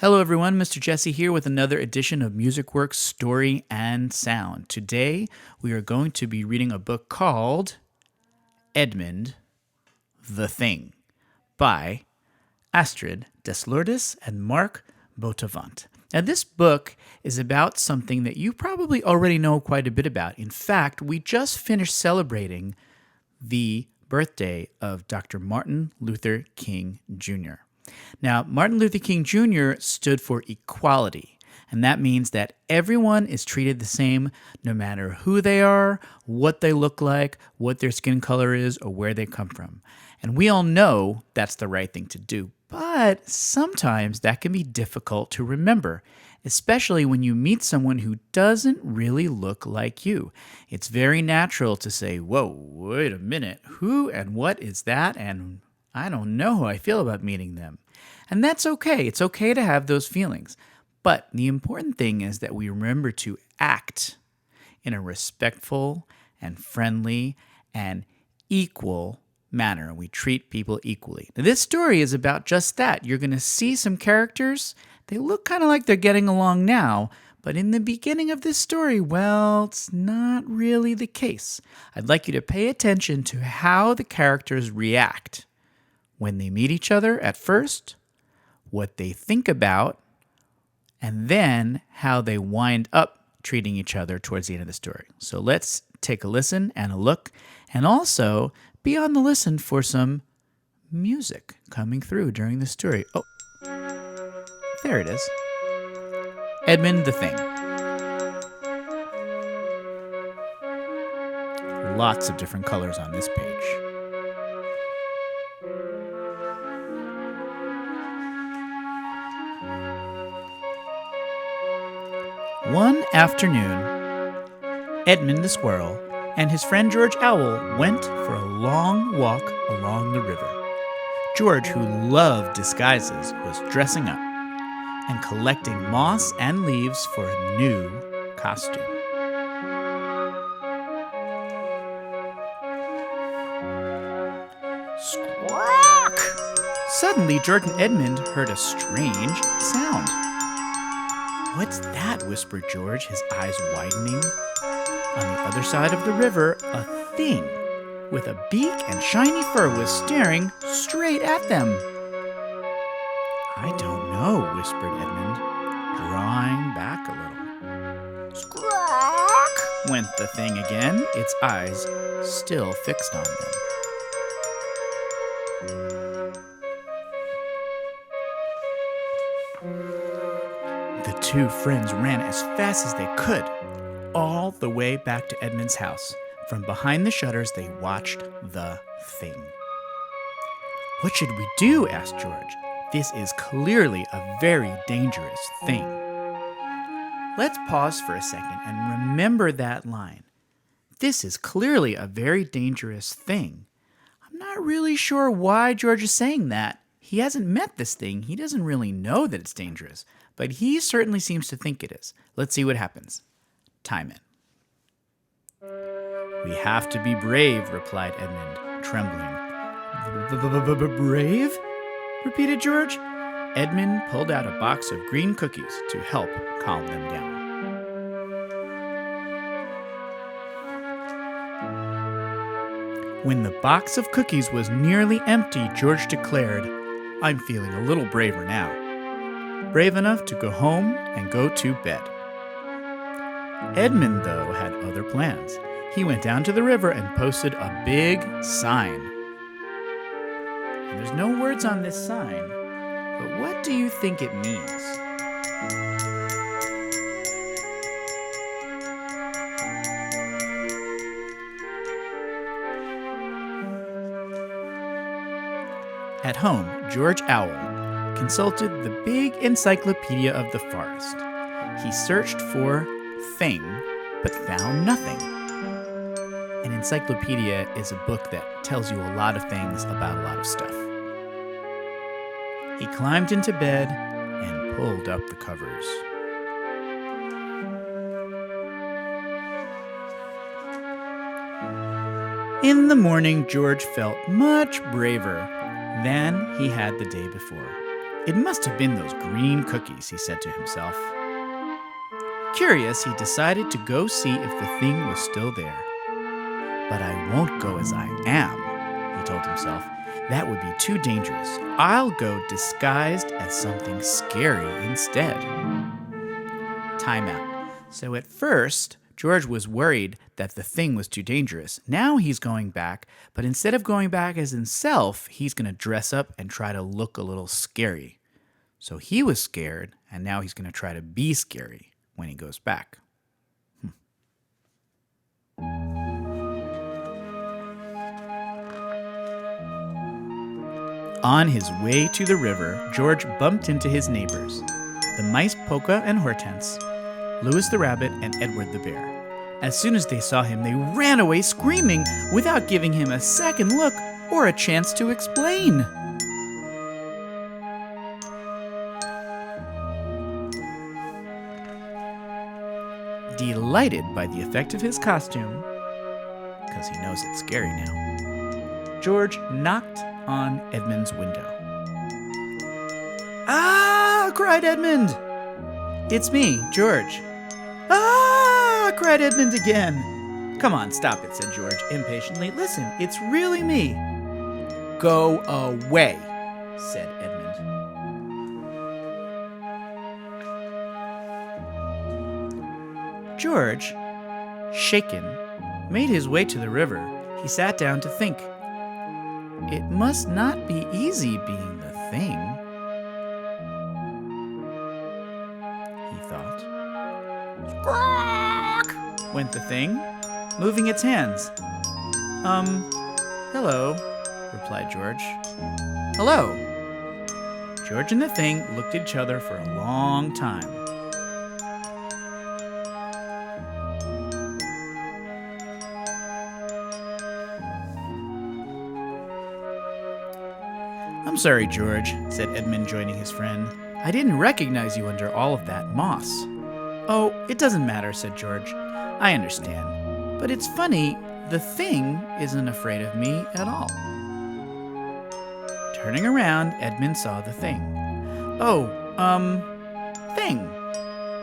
Hello, everyone. Mr. Jesse here with another edition of Musicworks Story and Sound. Today, we are going to be reading a book called Edmond The Thing by Astrid Desbordes and Mark Botavant. Now, this book is about something that you probably already know quite a bit about. In fact, we just finished celebrating the birthday of Dr. Martin Luther King Jr. Now, Martin Luther King Jr. stood for equality, and that means that everyone is treated the same no matter who they are, what they look like, what their skin color is, or where they come from. And we all know that's the right thing to do, but sometimes that can be difficult to remember, especially when you meet someone who doesn't really look like you. It's very natural to say, whoa, wait a minute, who and what is that? And I don't know how I feel about meeting them. And that's okay. It's okay to have those feelings. But the important thing is that we remember to act in a respectful and friendly and equal manner. We treat people equally. Now, this story is about just that. You're going to see some characters. They look kind of like they're getting along now, but in the beginning of this story, well, it's not really the case. I'd like you to pay attention to how the characters react when they meet each other at first, what they think about, and then how they wind up treating each other towards the end of the story. So let's take a listen and a look, and also be on the listen for some music coming through during the story. Oh, there it is. Edmond the Thing. Lots of different colors on this page. One afternoon, Edmond the Squirrel and his friend George Owl went for a long walk along the river. George, who loved disguises, was dressing up and collecting moss and leaves for a new costume. Squawk! Suddenly, George and Edmond heard a strange sound. "What's that?" whispered George, his eyes widening. On the other side of the river, a thing with a beak and shiny fur was staring straight at them. "I don't know," whispered Edmond, drawing back a little. "Squawk!" went the thing again, its eyes still fixed on them. The two friends ran as fast as they could, all the way back to Edmond's house. From behind the shutters, they watched the thing. "What should we do?" asked George. "This is clearly a very dangerous thing." Let's pause for a second and remember that line. This is clearly a very dangerous thing. I'm not really sure why George is saying that. He hasn't met this thing. He doesn't really know that it's dangerous, but he certainly seems to think it is. Let's see what happens. Time in. "We have to be brave," replied Edmond, trembling. "Brave?" repeated George. Edmond pulled out a box of green cookies to help calm them down. When the box of cookies was nearly empty, George declared, "I'm feeling a little braver now. Brave enough to go home and go to bed." Edmond, though, had other plans. He went down to the river and posted a big sign. And there's no words on this sign, but what do you think it means? At home, George Owl consulted the big encyclopedia of the forest. He searched for thing, but found nothing. An encyclopedia is a book that tells you a lot of things about a lot of stuff. He climbed into bed and pulled up the covers. In the morning, George felt much braver than he had the day before. It must have been those green cookies, he said to himself. Curious, he decided to go see if the thing was still there. But I won't go as I am, he told himself. That would be too dangerous. I'll go disguised as something scary instead. Time out. So at first, George was worried that the thing was too dangerous. Now he's going back, but instead of going back as himself, he's going to dress up and try to look a little scary. So he was scared, and now he's going to try to be scary when he goes back. On his way to the river, George bumped into his neighbors, the mice Polka and Hortense, Louis the rabbit, and Edward the bear. As soon as they saw him, they ran away screaming without giving him a second look or a chance to explain. Delighted by the effect of his costume, because he knows it's scary now, George knocked on Edmund's window. "Ah!" cried Edmund. "It's me, George." "Ah!" cried Edmund again. "Come on, stop it," said George impatiently. "Listen, it's really me." "Go away," said Edmund. George, shaken, made his way to the river. He sat down to think. It must not be easy being the thing, he thought. "Squawk!" went the thing, moving its hands. Hello," replied George. "Hello." George and the thing looked at each other for a long time. "I'm sorry, George," said Edmund, joining his friend. "I didn't recognize you under all of that moss." "Oh, it doesn't matter," said George. "I understand. But it's funny, the thing isn't afraid of me at all." Turning around, Edmund saw the thing. "Oh, thing."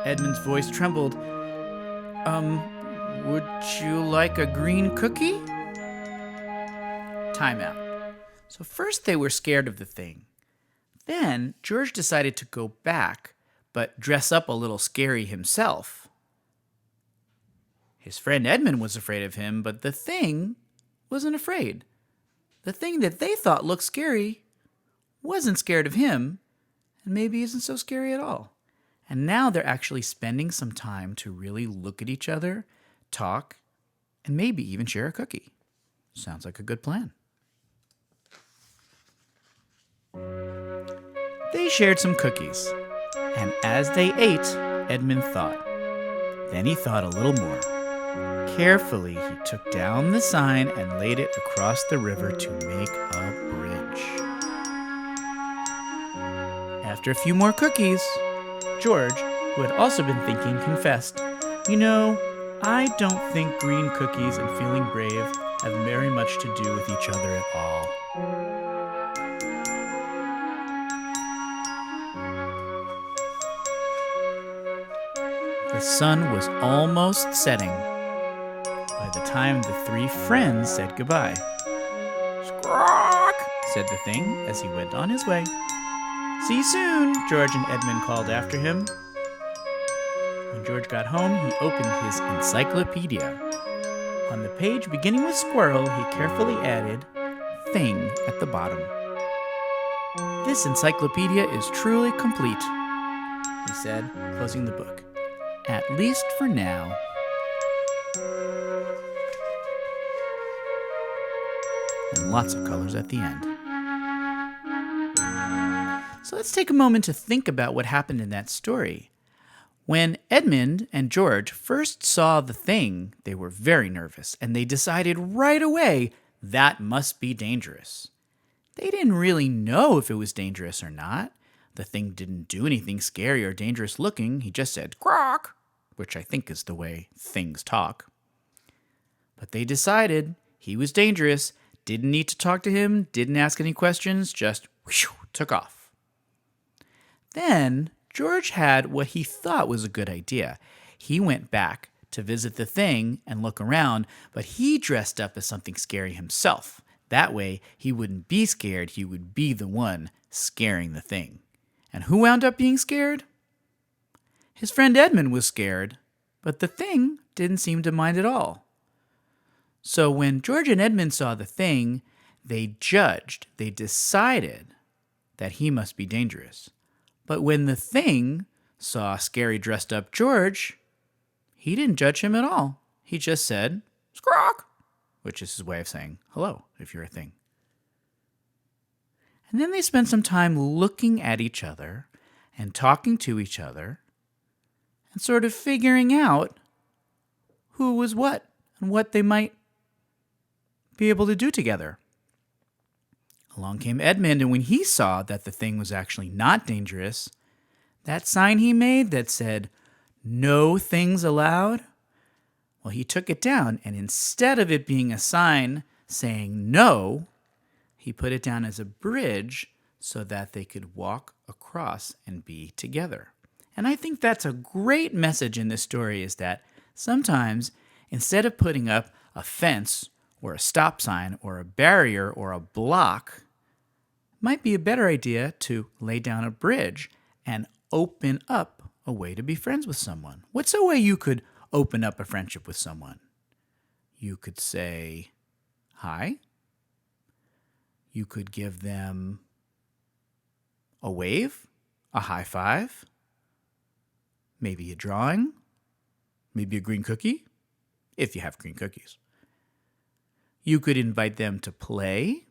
Edmund's voice trembled. Would you like a green cookie?" Time out. So first they were scared of the thing. Then George decided to go back, but dress up a little scary himself. His friend Edmund was afraid of him, but the thing wasn't afraid. The thing that they thought looked scary wasn't scared of him, and maybe isn't so scary at all. And now they're actually spending some time to really look at each other, talk, and maybe even share a cookie. Sounds like a good plan. They shared some cookies, and as they ate, Edmund thought. Then he thought a little more. Carefully, he took down the sign and laid it across the river to make a bridge. After a few more cookies, George, who had also been thinking, confessed, "You know, I don't think green cookies and feeling brave have very much to do with each other at all." The sun was almost setting by the time the three friends said goodbye. "Squawk!" said the thing as he went on his way. "See you soon," George and Edmund called after him. When George got home, he opened his encyclopedia. On the page beginning with squirrel, he carefully added thing at the bottom. "This encyclopedia is truly complete," he said, closing the book. "At least for now." And lots of colors at the end. So let's take a moment to think about what happened in that story. When Edmund and George first saw the thing, they were very nervous, and they decided right away that must be dangerous. They didn't really know if it was dangerous or not. The thing didn't do anything scary or dangerous looking. He just said, "Croak," which I think is the way things talk. But they decided he was dangerous, didn't need to talk to him, didn't ask any questions, just whew, took off. Then George had what he thought was a good idea. He went back to visit the thing and look around, but he dressed up as something scary himself. That way, he wouldn't be scared, he would be the one scaring the thing. And who wound up being scared? His friend Edmond was scared, but the thing didn't seem to mind at all. So when George and Edmond saw the thing, they judged, they decided that he must be dangerous. But when the thing saw scary dressed up George, he didn't judge him at all. He just said, "Squawk," which is his way of saying hello if you're a thing. And then they spent some time looking at each other and talking to each other and sort of figuring out who was what and what they might be able to do together. Along came Edmond, and when he saw that the thing was actually not dangerous, that sign he made that said, "No things allowed," well, he took it down, and instead of it being a sign saying no, he put it down as a bridge so that they could walk across and be together. And I think that's a great message in this story, is that sometimes instead of putting up a fence or a stop sign or a barrier or a block, it might be a better idea to lay down a bridge and open up a way to be friends with someone. What's a way you could open up a friendship with someone? You could say hi. You could give them a wave, a high five, maybe a drawing, maybe a green cookie, if you have green cookies. You could invite them to play.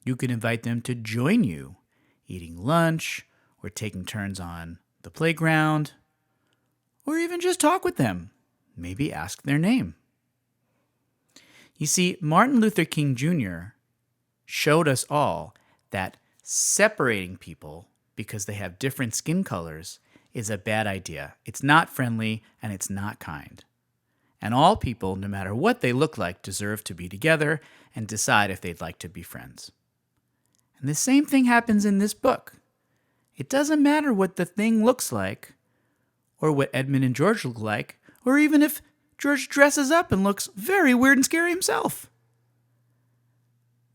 You could invite them to join you, eating lunch or taking turns on the playground, or even just talk with them, maybe ask their name. You see, Martin Luther King Jr. showed us all that separating people because they have different skin colors is a bad idea. It's not friendly and it's not kind. And all people, no matter what they look like, deserve to be together and decide if they'd like to be friends. And the same thing happens in this book. It doesn't matter what the thing looks like, or what Edmond and George look like, or even if George dresses up and looks very weird and scary himself.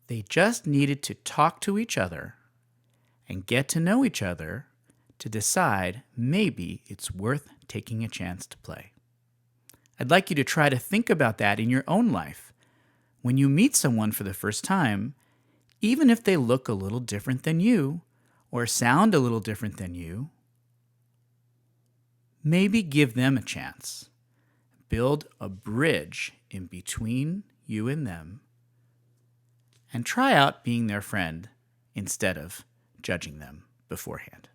They just needed to talk to each other and get to know each other to decide maybe it's worth taking a chance to play. I'd like you to try to think about that in your own life. When you meet someone for the first time, even if they look a little different than you or sound a little different than you, maybe give them a chance. Build a bridge in between you and them and try out being their friend instead of judging them beforehand.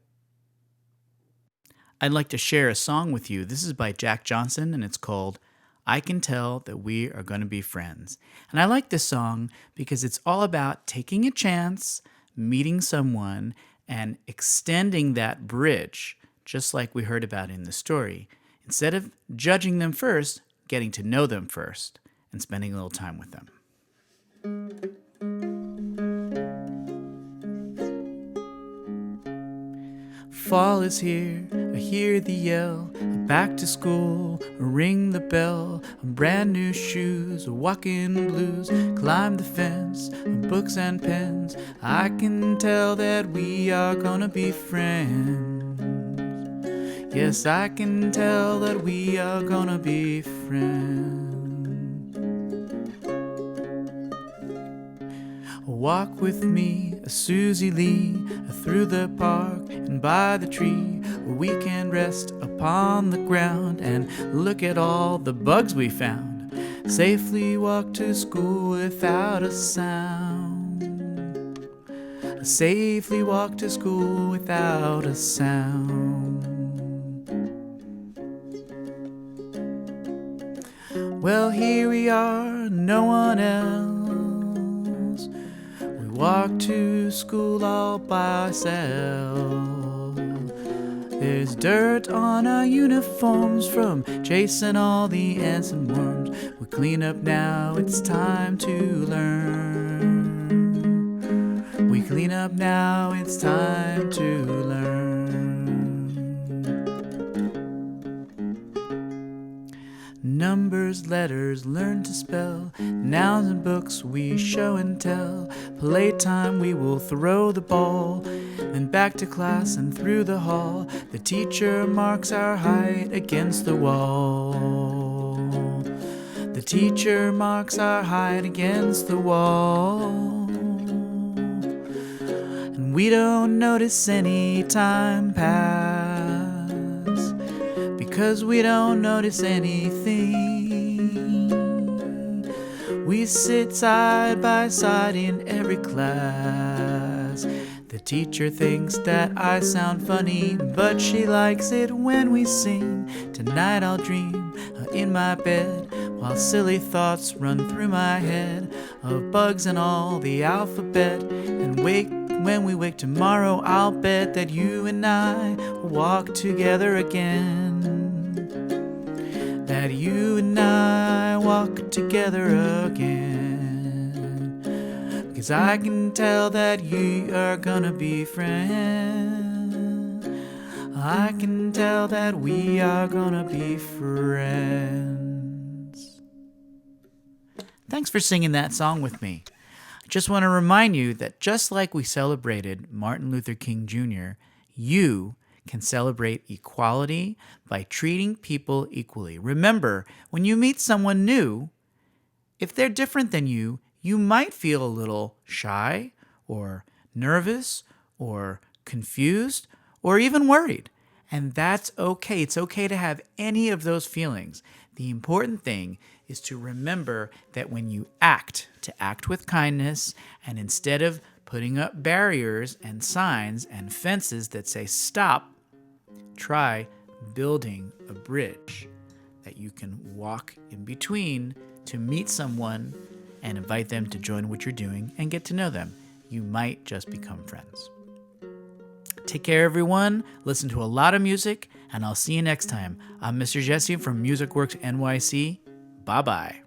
I'd like to share a song with you. This is by Jack Johnson, and it's called "I Can Tell That We Are Gonna Be Friends." And I like this song because it's all about taking a chance, meeting someone, and extending that bridge, just like we heard about in the story. Instead of judging them first, getting to know them first, and spending a little time with them. Fall is here, I hear the yell, back to school, ring the bell, brand new shoes, walking blues, climb the fence, books and pens. I can tell that we are gonna be friends. Yes, I can tell that we are gonna be friends. Walk with me, Susie Lee, through the park and by the tree, where we can rest upon the ground and look at all the bugs we found. Safely walk to school without a sound. Safely walk to school without a sound. Well, here we are, no one else. We walk to school all by ourselves. There's dirt on our uniforms from chasing all the ants and worms. We clean up now, it's time to learn. We Clean up now, it's time to learn. Numbers, letters, learn to spell. Nouns and books we show and tell. Playtime we will throw the ball. Then back to class and through the hall. The teacher marks our height against the wall. The teacher marks our height against the wall. And we don't notice any time pass, because we don't notice anything. We sit side by side in every class. The teacher thinks that I sound funny, but she likes it when we sing. Tonight I'll dream in my bed, while silly thoughts run through my head, of bugs and all the alphabet. And when we wake tomorrow, I'll bet that you and I will walk together again. That you and I walk together again. Because I can tell that you are gonna be friends. I can tell that we are gonna be friends. Thanks for singing that song with me. I just want to remind you that just like we celebrated Martin Luther King Jr., you can celebrate equality by treating people equally. Remember, when you meet someone new, if they're different than you, you might feel a little shy or nervous or confused or even worried. And that's okay. It's okay to have any of those feelings. The important thing is to remember that when you act, to act with kindness, and instead of putting up barriers and signs and fences that say stop, try building a bridge that you can walk in between to meet someone and invite them to join what you're doing and get to know them. You might just become friends. Take care, everyone. Listen to a lot of music, and I'll see you next time. I'm Mr. Jesse from Musicworks NYC. Bye-bye.